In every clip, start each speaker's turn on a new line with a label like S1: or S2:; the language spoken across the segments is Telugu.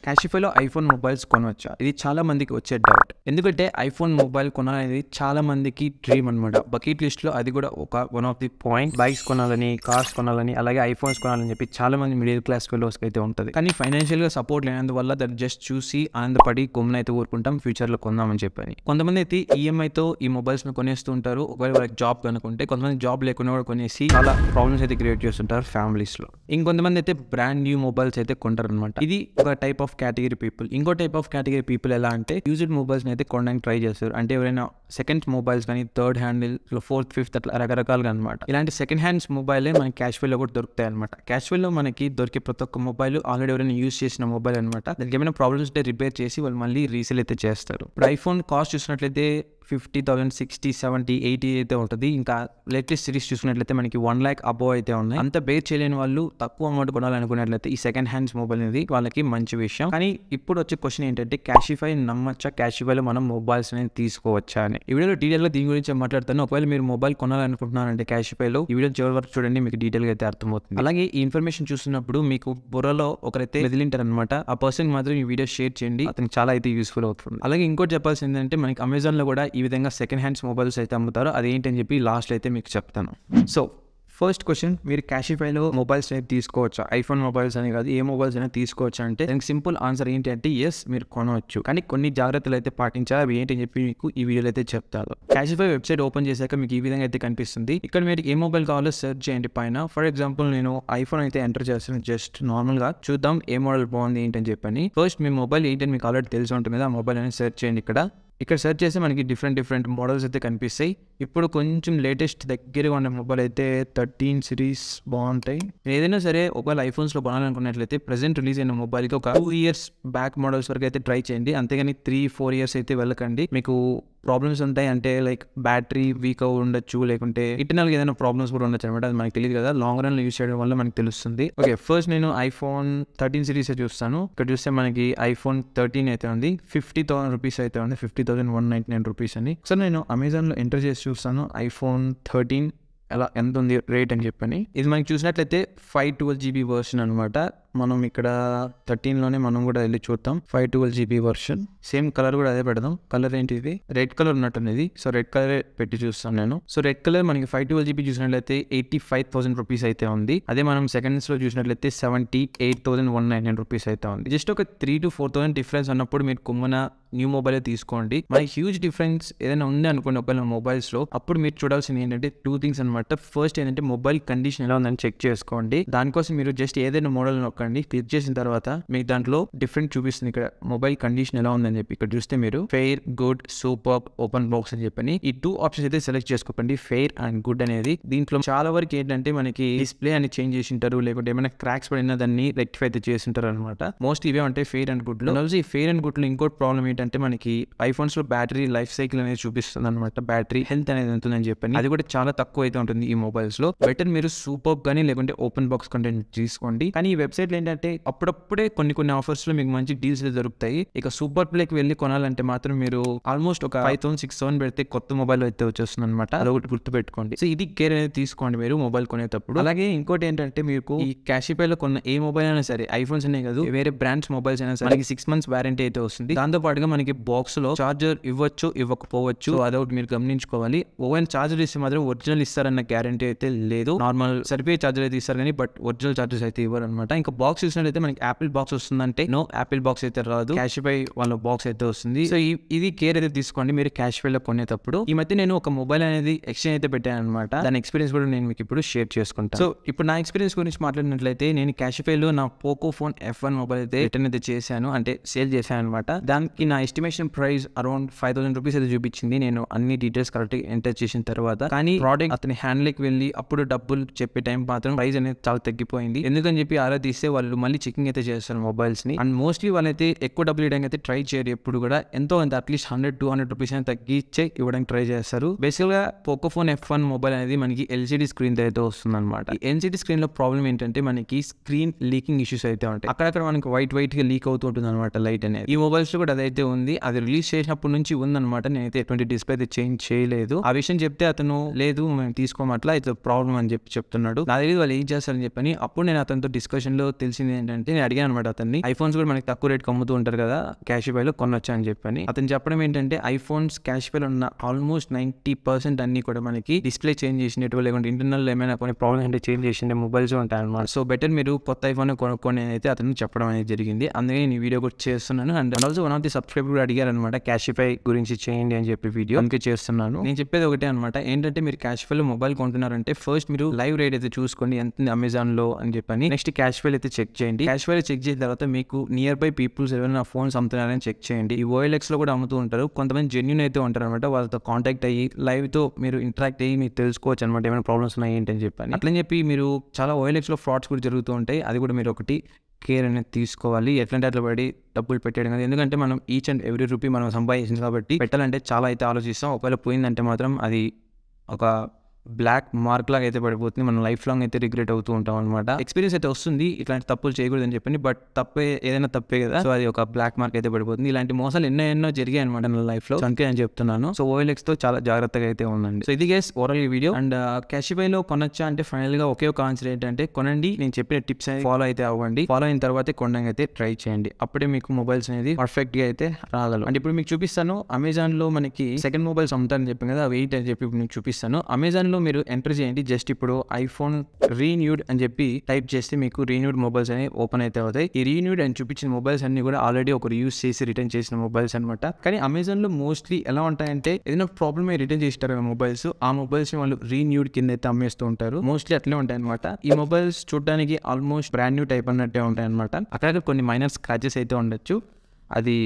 S1: క్యాషిఫైలో ఐఫోన్ మొబైల్స్ కొనవచ్చా? ఇది చాలా మందికి వచ్చే డౌట్. ఎందుకంటే ఐఫోన్ మొబైల్ కొనాలనేది చాలా మందికి డ్రీమ్ అనమాట. బకెట్ లిస్ట్ లో అది కూడా ఒక one of the point. Bikes కొనాలని, కార్స్ కొనాలని, అలాగే ఐఫోన్స్ కొనాలని చెప్పి చాలా మంది మిడిల్ క్లాస్ ఫెలోస్ అయితే ఉంటుంది. కానీ ఫైనాన్షియల్ గా సపోర్ట్ లేనందువల్ల దాన్ని జస్ట్ చూసి ఆనందపడి కొమ్మనైతే ఊరుకుంటాం ఫ్యూచర్ లో కొందామని చెప్పని. కొంతమంది అయితే ఈఎంఐతో ఈ మొబైల్స్ ను కొనేస్తూ ఉంటారు. ఒకవేళ వాళ్ళకి జాబ్ కనుకుంటే, కొంతమంది జాబ్ లేకుండా కూడా కొనేసి చాలా ప్రాబ్లమ్స్ అయితే క్రియేట్ చేస్తుంటారు ఫ్యామిలీస్ లో. ఇంకొంతమంది అయితే బ్రాండ్ న్యూ మొబైల్స్ అయితే కొంటారు అనమాట. ఇది ఒక టైప్ ఆఫ్ కేటగిరీ పీపుల్. ఇంకో టైప్ ఆఫ్ కేటగిరీ పీపుల్ ఎలా అంటే యూజ్డ్ మొబైల్స్ అయితే కొనడానికి ట్రై చేస్తారు. అంటే ఎవరైనా సెకండ్ మొబైల్స్ కానీ, థర్డ్ హ్యాండ్, ఫోర్త్, ఫిఫ్త్ అట్లా రకరకాలుగా అనమాట. ఇలాంటి సెకండ్ హ్యాండ్స్ మొబైలే మనకి క్యాష్ఫైలో కూడా దొరుకుతాయి అనమాట. క్యాష్ఫైలో మనకి దొరికే ప్రతి ఒక్క మొబైల్ ఆల్రెడీ ఎవరైనా యూజ్ చేసిన మొబైల్ అనమాట. దానికి ఏమైనా ప్రాబ్లమ్స్ ఉంటే రిపేర్ చేసి వాళ్ళు మళ్ళీ రీసేల్ అయితే చేస్తారు. ఇప్పుడు ఐఫోన్ కాస్ట్ చూసినట్లయితే 50,000, 60, 70, 80 అయితే ఉంటుంది. ఇంకా లేటెస్ట్ సిరీస్ చూసుకున్నట్లయితే మనకి 1 lakh అబోవ్ అయితే ఉన్నాయి. అంత బేర్ చేయలేని వాళ్ళు తక్కువ అమౌంట్ కొనాలనుకున్నట్లయితే ఈ సెకండ్ హ్యాండ్స్ మొబైల్ అనేది వాళ్ళకి మంచి విషయం. కానీ ఇప్పుడు వచ్చే క్వశ్చన్ ఏంటంటే క్యాషిఫై నమ్మచ్చా? క్యాషిఫైలో మనం మొబైల్స్ అనేది తీసుకోవచ్చా అని. ఈ వీడియోలో డీటెయిల్ గా దీని గురించి మాట్లాడతాను. ఒకవేళ మీరు మొబైల్ కొనాలనుకుంటున్నారంటే క్యాషిఫైలో ఈ వీడియో చివరి వరకు చూడండి, మీకు డీటెయిల్ గా అయితే అర్థమవుతుంది. అలాగే ఈ ఇన్ఫర్మేషన్ చూస్తున్నప్పుడు మీకు బుర్రలో ఒకరైతే మెదిలింటారు అనమాట. ఆ పర్సన్ మాత్రం ఈ వీడియో షేర్ చేయండి, అతనికి చాలా అయితే యూస్ఫుల్ అవుతుంది. అలాగే ఇంకోటి చెప్పాల్సింది ఏంటంటే మనకి అమెజాన్ లో కూడా ఈ విధంగా సెకండ్ హ్యాండ్స్ మొబైల్స్ అయితే అమ్ముతారు. అదేంటని చెప్పి లాస్ట్ అయితే మీకు చెప్తాను. సో ఫస్ట్ క్వశ్చన్, మీరు క్యాషిఫైలో మొబైల్స్ అనేది తీసుకోవచ్చా? ఐఫోన్ మొబైల్స్ అని కాదు, ఏ మొబైల్స్ అయినా తీసుకోవచ్చా అంటే దానికి సింపుల్ ఆన్సర్ ఏంటి అంటే ఎస్, మీరు కొనవచ్చు. కానీ కొన్ని జాగ్రత్తలు అయితే పాటించాలి. అవి ఏంటి అని చెప్పి మీకు ఈ వీడియోలో అయితే చెప్తారు. క్యాషిఫై వెబ్సైట్ ఓపెన్ చేశాక మీకు ఈ విధంగా అయితే కనిపిస్తుంది. ఇక్కడ మీరు ఏ మొబైల్ కావాలో సెర్చ్ చేయండి పైన. ఫర్ ఎగ్జాంపుల్ నేను ఐఫోన్ అయితే ఎంటర్ చేస్తాను. జస్ట్ నార్మల్ గా చూద్దాం ఏ మోడల్ బాగుంది ఏంటని చెప్పని. ఫస్ట్ మీ మొబైల్ ఏంటని మీకు ఆల్రెడీ తెలిసి ఉంటుంది కదా, ఆ మొబైల్ అనేది సెర్చ్ చేయండి. ఇక్కడ సెర్చ్ చేస్తే మనకి డిఫరెంట్ మోడల్స్ అయితే కనిపిస్తాయి. ఇప్పుడు కొంచెం లేటెస్ట్ దగ్గరగా ఉన్న మొబైల్ అయితే 13 సిరీస్ బాగుంటాయి. ఏదైనా సరే ఒకవేళ ఐఫోన్స్ లో కొనాలనుకున్నట్లయితే ప్రెసెంట్ రిలీజ్ అయిన మొబైల్కి ఒక 2 years బ్యాక్ మోడల్స్ వరకు అయితే ట్రై చేయండి. అంతేగాని 3-4 years అయితే వెళ్ళకండి. మీకు ప్రాబ్లమ్స్ ఉంటాయి. అంటే లైక్ బ్యాటరీ వీక్ అవ్వ ఉండొచ్చు, లేకుంటే ఇంటర్నల్ ఏదైనా ప్రాబ్లమ్స్ కూడా ఉండొచ్చు అనమాట. అది మనకి తెలియదు కదా, లాంగ్ రన్ లో యూస్ చేయడం వల్ల మనకి తెలుస్తుంది. ఓకే, ఫస్ట్ నేను ఐఫోన్ 13 సిరీస్ చూస్తాను. ఇక్కడ చూస్తే మనకి ఐఫోన్ 13 అయితే ఉంది. 50,000 రూపీస్ అయితే ఉంది. 50,199 రూపీస్ అని. సో నేను అమెజాన్ లో ఎంటర్ చేసి చూస్తాను ఐఫోన్ 13 ఎలా ఎంత ఉంది రేట్ అని చెప్పని. ఇది మనకి చూసినట్లయితే 512 GB వర్షన్ అనమాట. మనం ఇక్కడ 13లోనే మనం కూడా వెళ్ళి చూద్దాం. 512 GB వర్షన్, సేమ్ కలర్ కూడా అదే పెడదాం. కలర్ ఏంటి, ఇది రెడ్ కలర్ ఉన్నట్టున్నది. సో రెడ్ కలర్ పెట్టి చూస్తాను నేను. సో రెడ్ కలర్ మనకి 512 GB చూసినట్లయితే 85,000 రూపీస్ అయితే ఉంది. అదే మనం సెకండ్స్ లో చూసినట్లయితే 78,199 రూపీస్ అయితే ఉంది. జస్ట్ ఒక 3,000 to 4,000 డిఫరెన్స్ అన్నప్పుడు మీరు కుమ్మన న్యూ మొబైల్ తీసుకోండి. మనకి హ్యూజ్ డిఫరెన్స్ ఏదైనా ఉంది అనుకోండి ఒకవేళ మొబైల్స్ లో, అప్పుడు మీరు చూడాల్సింది ఏంటంటే 2 things అనమాట. ఫస్ట్ ఏంటంటే మొబైల్ కండిషన్ ఎలా ఉందని చెక్ చేసుకోండి. దానికోసం మీరు జస్ట్ ఏదైనా మోడల్ నొక్కండి. క్లిక్ చేసిన తర్వాత మీకు దాంట్లో డిఫరెంట్ చూపిస్తుంది. ఇక్కడ మొబైల్ కండిషన్ ఎలా ఉందని చెప్పి ఇక్కడ చూస్తే మీరు fair, good, super, open box అని చెప్పని ఈ 2 ఆప్షన్స్ అయితే సెలెక్ట్ చేసుకోండి. ఫెయిర్ అండ్ గుడ్ అనేది. దీంట్లో చాలా వరకు ఏంటంటే మనకి డిస్ప్లే అని చేంజ్ చేసి ఉంటారు, లేకుంటే ఏమైనా క్రాక్స్ పడినా దాన్ని రెక్టిఫై అయితే చేసి ఉంటారు అనమాట. మోస్ట్ ఇవే ఉంటాయి ఫెయిర్ అండ్ గుడ్ లో. ఈ ఫెయిర్ అండ్ గుడ్ లో ఇంకోటి ప్రాబ్లం ఏంటంటే మనకి ఐఫోన్స్ లో బ్యాటరీ లైఫ్ సైకిల్ అనేది చూపిస్తుంది అనమాట. బ్యాటరీ హెల్త్ అనేది ఉంటుందని చెప్పని అది కూడా చాలా తక్కువ అయితే ఉంటుంది ఈ మొబైల్స్ లో. బెటర్ మీరు సూపర్ గానీ లేకుంటే ఓపెన్ బాక్స్ కంటెంట్ తీసుకోండి. కానీ ఈ వెబ్సైట్ లో ఏంటంటే అప్పుడప్పుడే కొన్ని ఆఫర్స్ లో మీకు మంచి డీల్స్ దొరుకుతాయి. ఇక సూపర్ ప్లేకి వెళ్ళి కొనాలంటే మాత్రం మీరు ఆల్మోస్ట్ ఒక 5,000-6,000 పెడితే కొత్త మొబైల్ అయితే వచ్చేస్తుంది అనమాట. అదొకటి గుర్తు పెట్టుకోండి. సో ఇది కేర్ అనేది తీసుకోండి మీరు మొబైల్ కొనేటప్పుడు. అలాగే ఇంకోటి ఏంటంటే మీకు ఈ క్యాషిఫై లో కొన్న ఏ మొబైల్ అయినా సరే, ఐఫోన్స్ అనే కాదు వేరే బ్రాండ్స్ మొబైల్స్ అయినా సరే, మనకి 6 months వారంటీ అయితే వస్తుంది. దాంతో పాటుగా మనకి బాక్స్ లో చార్జర్ ఇవ్వచ్చు, ఇవ్వకపోవచ్చు. అదొకటి మీరు గమనించుకోవాలి. ఓవెన్ చార్జర్ ఇస్తే మాత్రం ఒరిజినల్ ఇస్తారన్న గ్యారంటీ అయితే లేదు. నార్మల్ సరిపోయే చార్జర్ అయితే ఇస్తారు కానీ బట్ ఒరిజినల్ చార్జెస్ అయితే ఇవ్వరు అనమాట. ఇంకా బాక్స్ చూసినట్లయితే మనకి యాపిల్ బాక్స్ వస్తుందంటే నో, యాపిల్ బాక్స్ అయితే రాదు. క్యాషిఫై వాళ్ళ బాక్స్ అయితే వస్తుంది. సో ఇది కేర్ అయితే తీసుకోండి మీరు క్యాషిఫై లో కొనేటప్పుడు. ఈ మధ్య నేను ఒక మొబైల్ అనేది ఎక్స్చేంజ్ అయితే పెట్టాను అనమాట. దాని ఎక్స్పీరియన్స్ కూడా నేను మీకు ఇప్పుడు షేర్ చేసుకుంటాను. సో ఇప్పుడు నా ఎక్స్పీరియన్స్ గురించి మాట్లాడినట్లయితే నేను క్యాషిఫై లో నా పోకో ఫోన్ F1 మొబైల్ అయితే రిటర్న్ అయితే చేశాను, అంటే సేల్ చేశాను అనమాట. దానికి నా ఎస్టిమేషన్ ప్రైస్ అరౌండ్ 5,000 రూపీస్ అయితే చూపించింది నేను అన్ని డీటెయిల్స్ కరెక్ట్ ఎంటర్ చేసిన తర్వాత. కానీ ప్రోడక్ట్ అతని హ్యాండ్ లకి వెళ్ళి అప్పుడు డబ్బులు చెప్పే టైం మాత్రం ప్రైస్ అనేది చాలా తగ్గిపోయింది. ఎందుకని చెప్పి ఆరా తీస్తే వాళ్ళు మళ్ళీ చెకింగ్ అయితే చేస్తారు మొబైల్స్ ని. అండ్ మోస్ట్లీ వాళ్ళైతే ఎక్కువ డబ్బులు ఇవ్వడానికి అయితే ట్రై చేయరు ఎప్పుడు కూడా. ఎంతో అంత అట్లీస్ట్ 100-200 రూపీస్ అని తగ్గించే ఇవ్వడానికి ట్రై చేస్తారు. బేసిక్ గా పోకో ఫోన్ F1 మొబైల్ అనేది మనకి LCD స్క్రీన్ అయితే వస్తుంది అనమాట. ఈ LCD స్క్రీన్ లో ప్రాబ్లం ఏంటంటే మనకి స్క్రీన్ లీకింగ్ ఇష్యూస్ అయితే ఉంటాయి. అక్కడక్కడ మనకి వైట్ గా లీక్ అవుతూ ఉంటుంది అనమాట లైట్ అనేది. ఈ మొబైల్స్ లో కూడా అదైతే ఉంది. అది రిలీజ్ చేసినప్పటి నుంచి ఉందన్నమాట. నేనైతే ఎటువంటి డిస్ప్లే అయితే చేంజ్ చేయలేదు. ఆ విషయం చెప్తే అతను లేదు మేము తీసుకోమట్లా, ఇది ప్రాబ్లం అని చెప్తున్నాడు. నా తెలియదు వాళ్ళు ఏం చేస్తారని చెప్పని. అప్పుడు నేను అతనితో డిస్కషన్ లో తెలిసింది ఏంటంటే నేను అడిగాను అనమాట అతన్ని, ఐఫోన్స్ కూడా మనకి తక్కువ రేట్కి అమ్ముతూ ఉంటారు కదా క్యాషిఫైలో కొనొచ్చా అని చెప్పని. అతను చెప్పడం ఏంటంటే ఐఫోన్స్ క్యాషిఫైలో ఉన్న ఆల్మోస్ట్ 90% అన్ని కూడా మనకి డిస్ప్లే చేంజ్ చేసినట్టు లేకుంటే ఇంటర్నల్ ఏమైనా కొన్ని ప్రాబ్లమ్స్ అంటే చేంజ్ చేసిన మొబైల్స్ ఉంటాయి అనమాట. సో బెటర్ మీరు కొత్త ఐఫోన్ కొనుక్కొని అయితే అతను చెప్పడం అనేది జరిగింది. అందుకే నేను ఈ వీడియో కూడా చేస్తున్నాను. And also one of the subscriber కూడా అడిగారు అనమాట క్యాషిఫై గురించి చేయండి అని చెప్పి వీడియో, అందుకే చేస్తున్నాను. నేను చెప్పేది ఒకటే అనమాట, ఏంటంటే మీరు క్యాషిఫైలో మొబైల్ కొంటున్నారంటే ఫస్ట్ మీరు లైవ్ రేట్ అయితే చూసుకోండి ఎంత అమెజాన్ లో అని చెప్పని. నెక్స్ట్ క్యాషిఫైలో అయితే చెక్ చేయండి. క్యాషిఫైలో చెక్ చేసిన తర్వాత మీకు నియర్ బై పీపుల్స్ ఎవరైనా ఫోన్స్ అమ్ముతున్నారని చెక్ చేయండి. ఈ OLX లో కూడా అమ్ముతూ ఉంటారు, కొంతమంది జెన్యూన్ అయితే ఉంటారు అనమాట. వాళ్ళతో కాంటాక్ట్ అయ్యి లైవ్ తో మీరు ఇంటరాక్ట్ అయ్యి మీరు తెలుసుకోవచ్చు అనమాట ఏమైనా ప్రాబ్లమ్స్ ఉన్నాయి ఏంటి అని చెప్పని. అట్లని చెప్పి మీరు చాలా OLX లో ఫ్రాడ్స్ కూడా జరుగుతూ ఉంటాయి, అది కూడా మీరు ఒకటి కేర్ అనేది తీసుకోవాలి. ఎట్లంటే అట్లా పడి డబ్బులు పెట్టేయడం కదా, ఎందుకంటే మనం ఈచ్ అండ్ ఎవ్రీ రూపీ మనం సంపాదించింది కాబట్టి పెట్టాలంటే చాలా అయితే ఆలోచిస్తాం. ఒకవేళ పోయిందంటే మాత్రం అది ఒక బ్లాక్ మార్క్ లాగా అయితే పడిపోతుంది, మనం లైఫ్ లాంగ్ అయితే రిగ్రెట్ అవుతూ ఉంటాం అనమాట. ఎక్స్పీరియన్స్ అయితే వస్తుంది ఇట్లాంటి తప్పులు చేయకూడదు అని చెప్పండి, బట్ ఏదైనా తప్పే కదా, సో అది ఒక బ్లాక్ మార్క్ అయితే పడిపోతుంది. ఇలాంటి మోసాలు ఎన్నో జరిగాయి అనమాట నా లైఫ్ లో, అందుకే నేను చెప్తున్నాను. సో OLX తో చాలా జాగ్రత్తగా అయితే ఉండండి. సో ఇది గైస్ ఓవరాల్ ఈ వీడియో. అండ్ క్యాషిఫైలో కొనొచ్చా అంటే ఫైనల్ గా ఒకే ఒక ఆన్సర్ ఏంటంటే కొనండి, నేను చెప్పిన టిప్స్ అనేది ఫాలో అయితే అవ్వండి. ఫాలో అయిన తర్వాత కొనడానికి అయితే ట్రై చేయండి, అప్పుడే మీకు మొబైల్స్ అనేది పర్ఫెక్ట్ గా అయితే రాగలరు. అంటే ఇప్పుడు మీకు చూపిస్తాను, అమెజాన్ లో మనకి సెకండ్ మొబైల్స్ అమ్ముతారని చెప్పాను కదా, వెయిట్ అని చెప్పి మీకు చూపిస్తాను. అమెజాన్ లో మీరు ఎంటర్ చేయండి, జస్ట్ ఇప్పుడు ఐఫోన్ రీన్యూడ్ అని చెప్పి టైప్ చేస్తే మీకు రీన్యూడ్ మొబైల్స్ అనేవి ఓపెన్ అయితే అవుతాయి. ఈ రీన్యూడ్ అని చూపించిన మొబైల్స్ అన్ని కూడా ఆల్రెడీ ఒకరు యూస్ చేసి రిటర్న్ చేసిన మొబైల్స్ అనమాట. కానీ అమెజాన్ లో మోస్ట్లీ ఎలా ఉంటాయంటే ఏదైనా ప్రాబ్లమ్ రిటర్న్ చేస్తారు మొబైల్స్, ఆ మొబైల్స్ ని వాళ్ళు రీన్యూడ్ కింద అయితే అమ్మేస్తూ ఉంటారు, మోస్ట్లీ అట్లే ఉంటాయి అనమాట. ఈ మొబైల్స్ చూడడానికి ఆల్మోస్ట్ బ్రాండ్ న్యూ టైప్ అన్నట్టే ఉంటాయి అనమాట. అక్కడ కొన్ని మైనర్ స్క్రాచెస్ అయితే ఉండొచ్చు, అది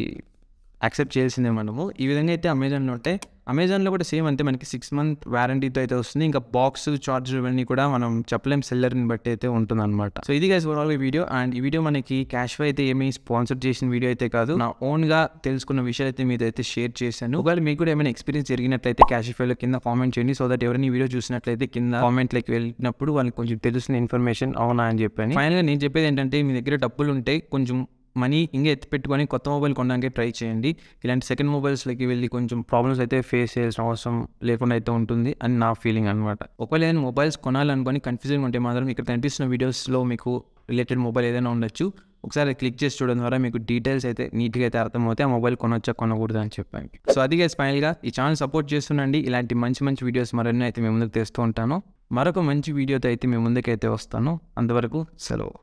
S1: యాక్సెప్ట్ చేయాల్సిందే మనము. ఈ విధంగా అయితే అమెజాన్లో ఉంటాయి. అమెజాన్లో కూడా సేమ్ అంతే, మనకి 6 month వారంటీతో అయితే వస్తుంది. ఇంకా బాక్స్ చార్జర్ ఇవన్నీ కూడా మనం చెప్పలేం, సెల్లర్ని బట్టి అయితే ఉంటుంది అనమాట. సో ఇది గైస్ ఓవరాల్ ఈ వీడియో. అండ్ ఈ వీడియో మనకి క్యాష్ఫై అయితే ఏమీ స్పాన్సర్ చేసిన వీడియో అయితే కాదు, నా ఓన్ గా తెలుసుకున్న విషయాలు అయితే మీతో అయితే షేర్ చేశాను. ఒకవేళ మీకు కూడా ఏమైనా ఎక్స్పీరియన్స్ జరిగినట్లయితే క్యాషిఫైలో కింద కామెంట్ చేయండి, సో దట్ ఎవరైనా ఈ వీడియో చూసినట్లయితే కింద కామెంట్ లైక్ వెళ్ళినప్పుడు వాళ్ళకి కొంచెం తెలుస్తున్న ఇన్ఫర్మేషన్ అవునా అని చెప్పని. ఫైనల్ గా నేను చెప్పేది ఏంటంటే మీ దగ్గర డబ్బులు ఉంటే కొంచెం మనీ ఇంకా ఎత్తి పెట్టుకొని కొత్త మొబైల్ కొనడానికి ట్రై చేయండి. ఇలాంటి సెకండ్ మొబైల్స్లోకి వెళ్ళి కొంచెం ప్రాబ్లమ్స్ అయితే ఫేస్ చేయాల్సిన అవసరం లేకుండా అయితే ఉంటుంది అని నా ఫీలింగ్ అనమాట. ఒకవేళ ఏదైనా మొబైల్స్ కొనాలనుకొని కన్ఫ్యూజన్ ఉంటే మాత్రం ఇక్కడ కనిపిస్తున్న వీడియోస్లో మీకు రిలేటెడ్ మొబైల్ ఏదైనా ఉండొచ్చు, ఒకసారి క్లిక్ చేసి చూడడం ద్వారా మీకు డీటెయిల్స్ అయితే నీట్గా అయితే అర్థమవుతాయి, ఆ మొబైల్ కొనొచ్చా కొనకూడదు అని చెప్పాను. సో అది గైస్ ఫైనల్గా ఈ ఛానల్ సపోర్ట్ చేస్తుండండి, ఇలాంటి మంచి వీడియోస్ మరెన్నో అయితే మేము ముందుకు తెస్తూ ఉంటాను. మరొక మంచి వీడియోతో అయితే మేము ముందుకైతే వస్తాను, అంతవరకు సెలవు.